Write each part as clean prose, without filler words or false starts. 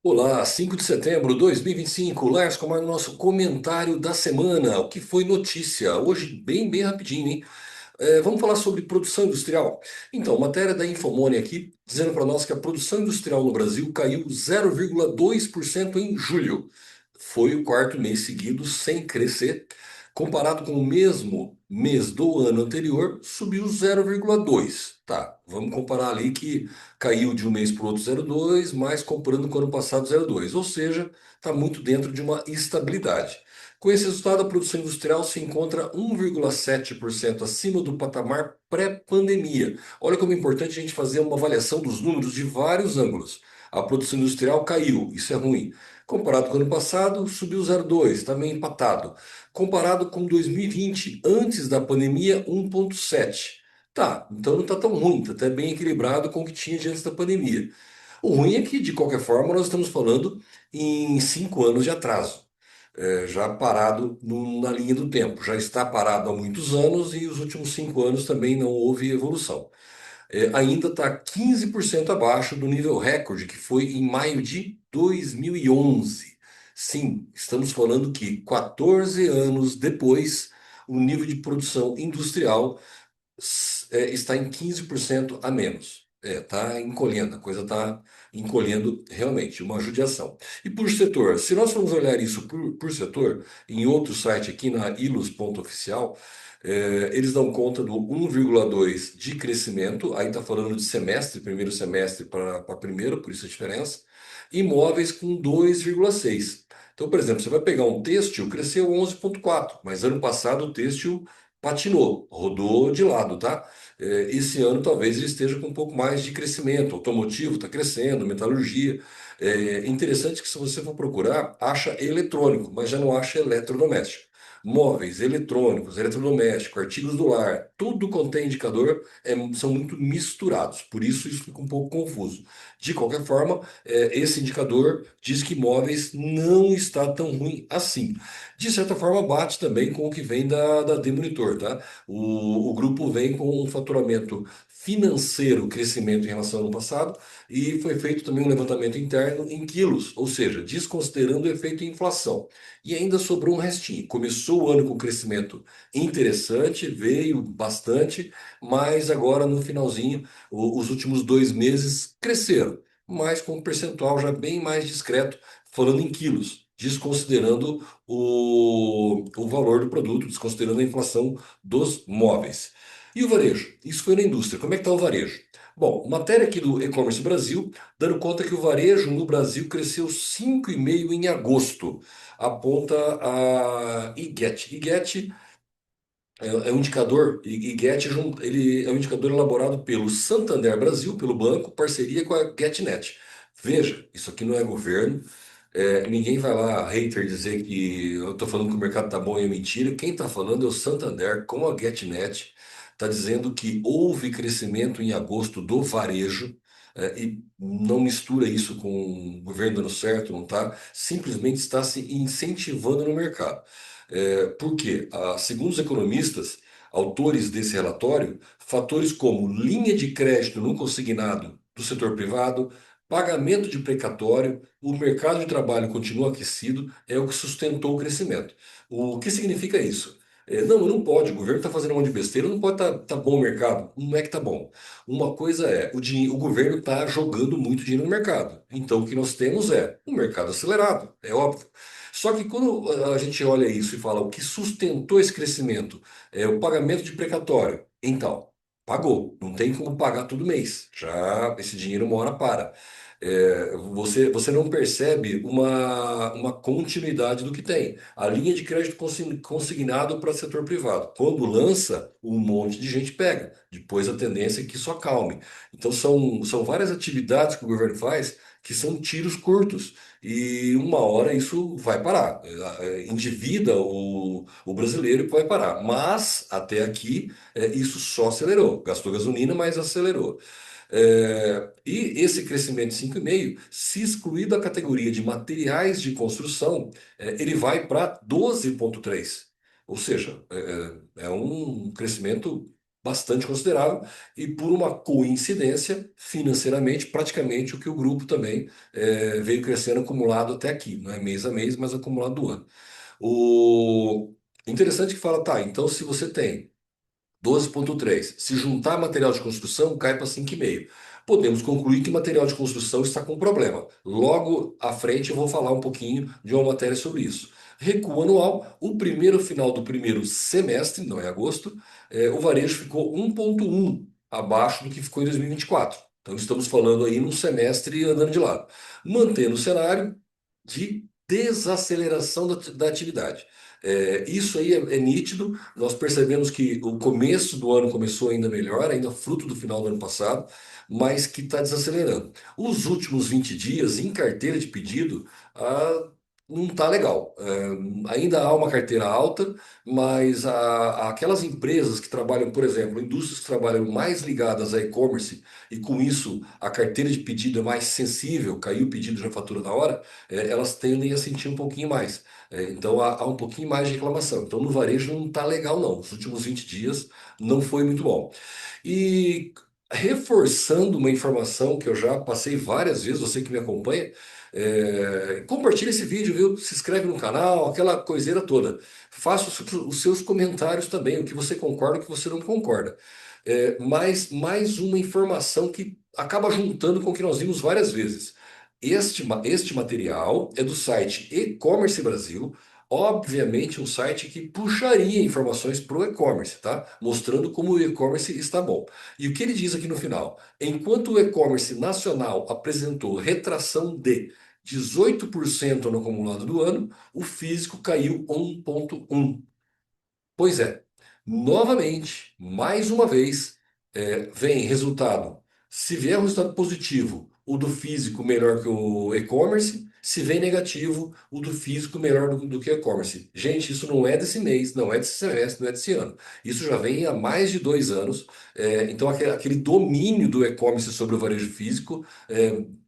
Olá, 5 de setembro de 2025. Lars, como é o nosso comentário da semana? O que foi notícia? Hoje, bem rapidinho, hein? Vamos falar sobre produção industrial. Então, matéria da Infomone aqui, dizendo para nós que a produção industrial no Brasil caiu 0,2% em julho. Foi o quarto mês seguido sem crescer. Comparado com o mesmo mês do ano anterior, subiu 0,2%. Tá, vamos comparar ali que caiu de um mês para o outro 0,2, mas comparando com o ano passado 0,2. Ou seja, está muito dentro de uma estabilidade. Com esse resultado, a produção industrial se encontra 1,7% acima do patamar pré-pandemia. Olha como é importante a gente fazer uma avaliação dos números de vários ângulos. A produção industrial caiu, isso é ruim. Comparado com o ano passado, subiu 0,2, está meio empatado. Comparado com 2020, antes da pandemia, 1,7. Tá, então não está tão ruim, está até bem equilibrado com o que tinha antes da pandemia. O ruim é que, de qualquer forma, nós estamos falando em 5 anos de atraso, já parado na linha do tempo. Já está parado há muitos anos e os últimos 5 anos também não houve evolução. Ainda está 15% abaixo do nível recorde, que foi em maio de 2011. Sim, estamos falando que 14 anos depois, o nível de produção industrial está em 15% a menos. Está encolhendo, a coisa está encolhendo realmente, uma judiação. E por setor, se nós formos olhar isso por setor, em outro site aqui na ilus.oficial, eles dão conta do 1,2 de crescimento, aí está falando de semestre, primeiro semestre para primeiro, por isso a diferença, imóveis com 2,6. Então, por exemplo, você vai pegar um têxtil, cresceu 11,4, mas ano passado o têxtil patinou, rodou de lado, tá? Esse ano talvez ele esteja com um pouco mais de crescimento. Automotivo está crescendo, metalurgia. Interessante que se você for procurar, acha eletrônico, mas já não acha eletrodoméstico. Móveis, eletrônicos, eletrodoméstico, artigos do lar, tudo contém indicador, são muito misturados, por isso fica um pouco confuso. De qualquer forma, esse indicador diz que móveis não está tão ruim assim. De certa forma, bate também com o que vem da Demonitor, tá? O grupo vem com um faturamento financeiro, crescimento em relação ao ano passado, e foi feito também um levantamento interno em quilos, ou seja, desconsiderando o efeito inflação. E ainda sobrou um restinho. Começou o ano com crescimento interessante, veio bastante, mas agora no finalzinho, os últimos 2 meses cresceram, mas com um percentual já bem mais discreto, falando em quilos, desconsiderando o valor do produto, desconsiderando a inflação dos móveis. E o varejo? Isso foi na indústria. Como é que está o varejo? Bom, matéria aqui do E-Commerce Brasil, dando conta que o varejo no Brasil cresceu 5,5% em agosto, aponta a IGET. IGET é um indicador, IGET ele é um indicador elaborado pelo Santander Brasil, pelo banco, parceria com a GetNet. Veja, isso aqui não é governo, ninguém vai lá, hater, dizer que eu estou falando que o mercado está bom e é mentira. Quem está falando é o Santander com a GetNet. Está dizendo que houve crescimento em agosto do varejo, e não mistura isso com o governo dando certo, não está. Simplesmente está se incentivando no mercado. Por quê? Segundo os economistas, autores desse relatório, fatores como linha de crédito não consignado do setor privado, pagamento de precatório, o mercado de trabalho continua aquecido, é o que sustentou o crescimento. O que significa isso? Não pode, o governo está fazendo um monte de besteira, não pode estar tá bom o mercado. Não é que está bom. Uma coisa é, o governo está jogando muito dinheiro no mercado. Então o que nós temos é um mercado acelerado, é óbvio. Só que quando a gente olha isso e fala o que sustentou esse crescimento é o pagamento de precatório, então, pagou, não tem como pagar todo mês, já esse dinheiro uma hora para. Você não percebe uma continuidade do que tem. A linha de crédito consignado para o setor privado. Quando lança, um monte de gente pega. Depois a tendência é que isso acalme. Então são várias atividades que o governo faz que são tiros curtos. E uma hora isso vai parar. Endivida o brasileiro e vai parar. Mas até aqui isso só acelerou. Gastou gasolina, mas acelerou. E esse crescimento de 5,5, se excluir da categoria de materiais de construção, ele vai para 12,3. Ou seja, é um crescimento bastante considerável e por uma coincidência, financeiramente, praticamente o que o grupo também veio crescendo acumulado até aqui, não é mês a mês, mas acumulado do ano. O interessante que fala, tá, então se você tem 12,3. Se juntar material de construção, cai para 5,5. Podemos concluir que material de construção está com problema. Logo à frente eu vou falar um pouquinho de uma matéria sobre isso. Recuo anual, o primeiro final do primeiro semestre, não é agosto, o varejo ficou 1,1 abaixo do que ficou em 2024. Então estamos falando aí num semestre andando de lado. Mantendo o cenário de desaceleração da atividade. Isso aí é nítido. Nós percebemos que o começo do ano começou ainda melhor, ainda fruto do final do ano passado, mas que está desacelerando. Os últimos 20 dias em carteira de pedido, não está legal. Ainda há uma carteira alta, mas aquelas empresas que trabalham, por exemplo, indústrias que trabalham mais ligadas a e-commerce e com isso a carteira de pedido é mais sensível, caiu o pedido já fatura na hora, elas tendem a sentir um pouquinho mais. Então há um pouquinho mais de reclamação. Então no varejo não está legal, não. Os últimos 20 dias não foi muito bom. E reforçando uma informação que eu já passei várias vezes, você que me acompanha, compartilha esse vídeo, viu? Se inscreve no canal, aquela coiseira toda. Faça os seus comentários também, o que você concorda, o que você não concorda. Mas mais uma informação que acaba juntando com o que nós vimos várias vezes. Este material é do site E-Commerce Brasil, obviamente um site que puxaria informações para o e-commerce, tá? Mostrando como o e-commerce está bom. E o que ele diz aqui no final? Enquanto o e-commerce nacional apresentou retração de 18% no acumulado do ano, o físico caiu 1,1. Pois é, novamente, mais uma vez, vem resultado. Se vier um resultado positivo, o do físico melhor que o e-commerce. Se vem negativo, o do físico melhor do que o e-commerce. Gente, isso não é desse mês, não é desse semestre, não é desse ano. Isso já vem há mais de 2 anos. Então, aquele domínio do e-commerce sobre o varejo físico,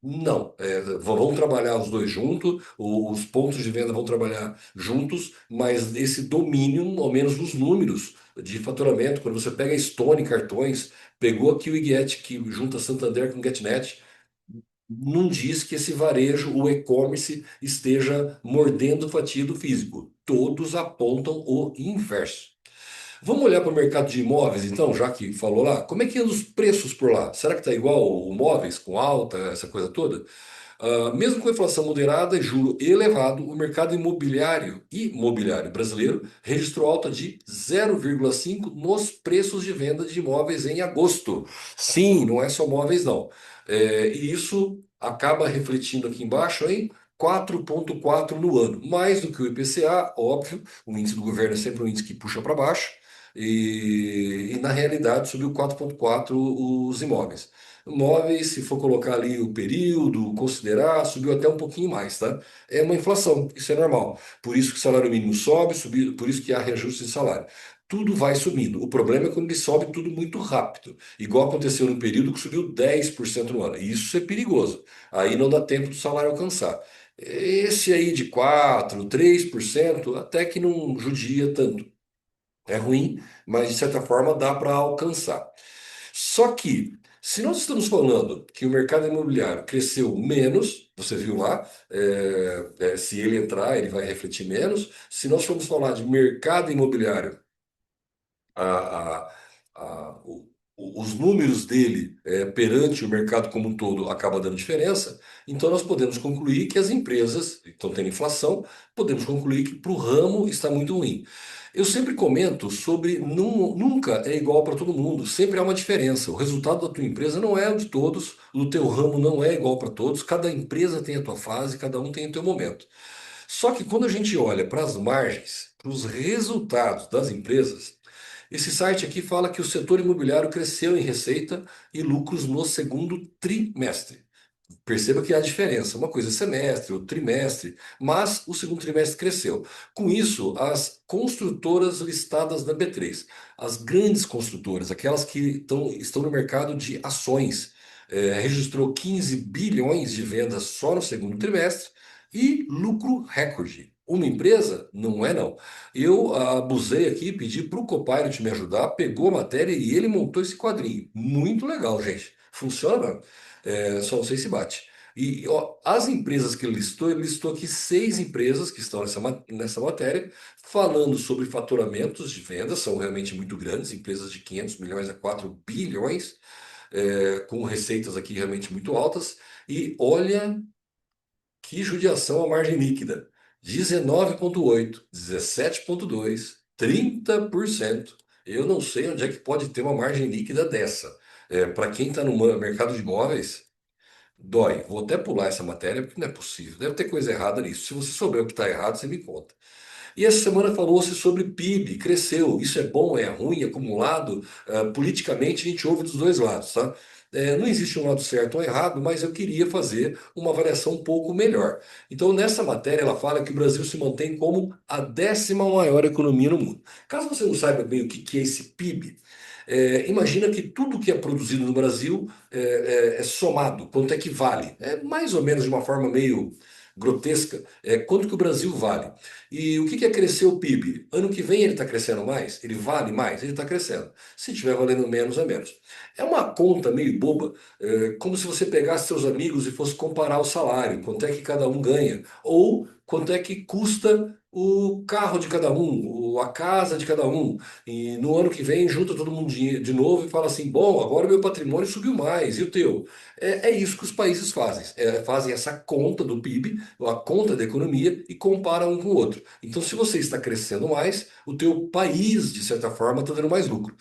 não. Vão trabalhar os dois juntos, os pontos de venda vão trabalhar juntos, mas esse domínio, ao menos nos números de faturamento, quando você pega a Stone Cartões, pegou aqui o Get, que junta Santander com GetNet, não diz que esse varejo, o e-commerce, esteja mordendo fatia do físico. Todos apontam o inverso. Vamos olhar para o mercado de imóveis, então, já que falou lá, como é que andam os preços por lá? Será que está igual o móveis, com alta, essa coisa toda? Mesmo com inflação moderada e juro elevado, o mercado imobiliário brasileiro registrou alta de 0,5 nos preços de venda de imóveis em agosto. Sim, não é só móveis, não. E isso acaba refletindo aqui embaixo em 4,4 no ano, mais do que o IPCA, óbvio, o índice do governo é sempre um índice que puxa para baixo, e na realidade subiu 4,4 os imóveis. Imóveis, se for colocar ali o período, considerar, subiu até um pouquinho mais, tá? É uma inflação, isso é normal. Por isso que o salário mínimo sobe, por isso que há reajuste de salário. Tudo vai subindo. O problema é quando ele sobe tudo muito rápido. Igual aconteceu no período que subiu 10% no ano. Isso é perigoso. Aí não dá tempo do salário alcançar. Esse aí de 4, 3%, até que não judia tanto. É ruim, mas de certa forma dá para alcançar. Só que, se nós estamos falando que o mercado imobiliário cresceu menos, você viu lá, se ele entrar, ele vai refletir menos. Se nós formos falar de mercado imobiliário, a- a- os números dele perante o mercado como um todo acaba dando diferença, então nós podemos concluir que as empresas estão tendo inflação, podemos concluir que para o ramo está muito ruim. Eu sempre comento sobre nunca é igual para todo mundo, sempre há uma diferença. O resultado da tua empresa não é o de todos, o do teu ramo não é igual para todos, cada empresa tem a tua fase, cada um tem o teu momento. Só que quando a gente olha para as margens, para os resultados das empresas, esse site aqui fala que o setor imobiliário cresceu em receita e lucros no segundo trimestre. Perceba que há diferença. Uma coisa é semestre, outro trimestre, mas o segundo trimestre cresceu. Com isso, as construtoras listadas na B3, as grandes construtoras, aquelas que estão no mercado de ações, registrou 15 bilhões de vendas só no segundo trimestre e lucro recorde. Uma empresa? Não é não. Eu abusei aqui, pedi para o Copilot me ajudar, pegou a matéria e ele montou esse quadrinho. Muito legal, gente. Funciona mesmo. Só não sei se bate. E ó, as empresas que ele listou aqui seis empresas que estão nessa matéria, falando sobre faturamentos de vendas, são realmente muito grandes, empresas de 500 milhões a 4 bilhões, com receitas aqui realmente muito altas. E olha que judiação a margem líquida. 19,8, 17,2, 30%. Eu não sei onde é que pode ter uma margem líquida dessa. Para quem está no mercado de imóveis, dói. Vou até pular essa matéria porque não é possível. Deve ter coisa errada nisso. Se você souber o que está errado, você me conta. E essa semana falou-se sobre PIB, cresceu. Isso é bom, é ruim, acumulado. Politicamente a gente ouve dos dois lados, tá? Não existe um lado certo ou errado, mas eu queria fazer uma avaliação um pouco melhor. Então, nessa matéria, ela fala que o Brasil se mantém como a 10ª maior economia no mundo. Caso você não saiba bem o que é esse PIB, imagina que tudo que é produzido no Brasil é somado, quanto é que vale. É mais ou menos de uma forma meio grotesca, quanto que o Brasil vale. E o que é crescer o PIB? Ano que vem ele está crescendo mais? Ele vale mais? Ele está crescendo. Se estiver valendo menos, é menos. É uma conta meio boba, como se você pegasse seus amigos e fosse comparar o salário, quanto é que cada um ganha, ou quanto é que custa o carro de cada um, ou a casa de cada um. E no ano que vem junta todo mundo de novo e fala assim: bom, agora o meu patrimônio subiu mais, e o teu? É isso que os países fazem. Fazem essa conta do PIB, a conta da economia, e comparam um com o outro. Então, se você está crescendo mais, o teu país, de certa forma, está dando mais lucro.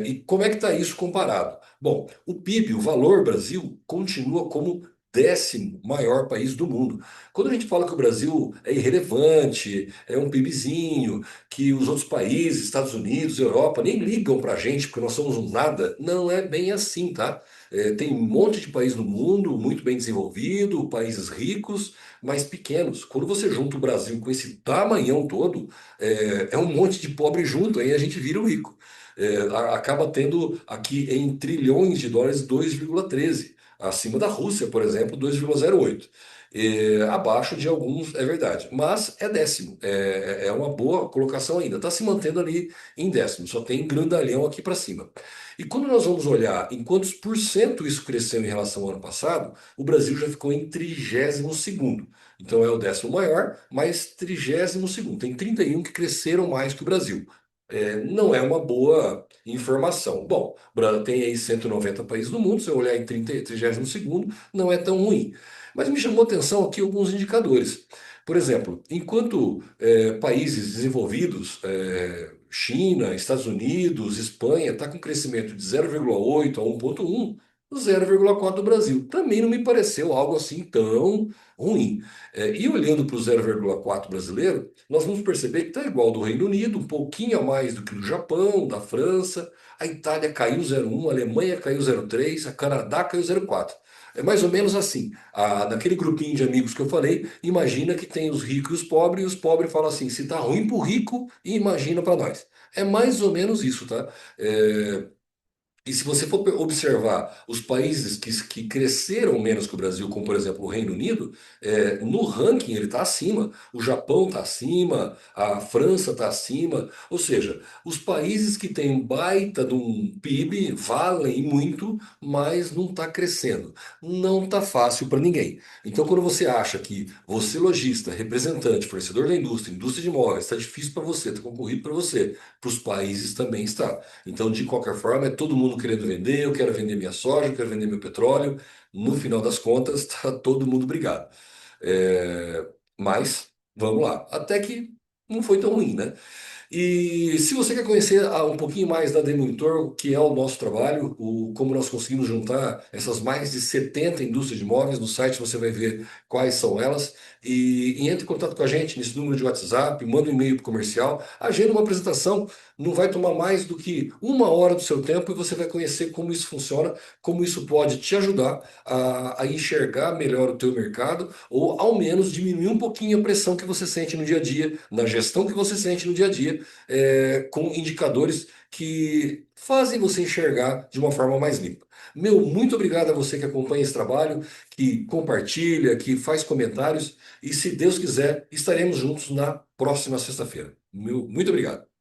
E como é que está isso comparado? Bom, o PIB, o valor Brasil, continua como 10º maior país do mundo. Quando a gente fala que o Brasil é irrelevante, é um PIBzinho, que os outros países, Estados Unidos, Europa, nem ligam para a gente porque nós somos um nada, não é bem assim, tá? Tem um monte de país no mundo muito bem desenvolvido, países ricos, mas pequenos. Quando você junta o Brasil com esse tamanhão todo, é um monte de pobre junto, aí a gente vira o rico. Acaba tendo aqui em trilhões de dólares 2,13. Acima da Rússia, por exemplo, 2,08. Abaixo de alguns, é verdade, mas é 10º, é uma boa colocação ainda, está se mantendo ali em 10º, só tem grandalhão aqui para cima. E quando nós vamos olhar em quantos por cento isso cresceu em relação ao ano passado, o Brasil já ficou em 32º. Então é o 10º maior, mas 32º. Tem 31 que cresceram mais que o Brasil. Não é uma boa informação. Bom, o Brasil tem aí 190 países no mundo, se eu olhar em 32º, não é tão ruim. Mas me chamou a atenção aqui alguns indicadores. Por exemplo, enquanto países desenvolvidos, China, Estados Unidos, Espanha, está com crescimento de 0,8 a 1,1, o 0,4 do Brasil. Também não me pareceu algo assim tão ruim. E olhando para o 0,4 brasileiro, nós vamos perceber que está igual ao do Reino Unido, um pouquinho a mais do que do Japão, da França, a Itália caiu 0,1, a Alemanha caiu 0,3, a Canadá caiu 0,4. É mais ou menos assim. Naquele grupinho de amigos que eu falei, imagina que tem os ricos e os pobres falam assim: se tá ruim pro rico, imagina para nós. É mais ou menos isso, tá? É, e se você for observar os países que cresceram menos que o Brasil, como por exemplo o Reino Unido, no ranking ele está acima, o Japão está acima, a França está acima, ou seja, os países que têm um baita de um PIB valem muito, mas não está crescendo. Não está fácil para ninguém. Então quando você acha que você, lojista, representante, fornecedor da indústria, indústria de imóveis, está difícil para você, está concorrido para os países também está. Então, de qualquer forma, é todo mundo querendo vender, eu quero vender minha soja, eu quero vender meu petróleo. No final das contas, está todo mundo brigado. Mas, vamos lá. Até que não foi tão ruim, né? E se você quer conhecer um pouquinho mais da Demonitor, o que é o nosso trabalho, como nós conseguimos juntar essas mais de 70 indústrias de imóveis, no site você vai ver quais são elas. E entre em contato com a gente nesse número de WhatsApp, manda um e-mail para o comercial, agenda uma apresentação, não vai tomar mais do que 1 hora do seu tempo e você vai conhecer como isso funciona, como isso pode te ajudar a enxergar melhor o teu mercado, ou ao menos diminuir um pouquinho a pressão que você sente no dia a dia, na gestão que você sente no dia a dia, com indicadores que fazem você enxergar de uma forma mais limpa. Meu, muito obrigado a você que acompanha esse trabalho, que compartilha, que faz comentários e, se Deus quiser, estaremos juntos na próxima sexta-feira. Muito obrigado.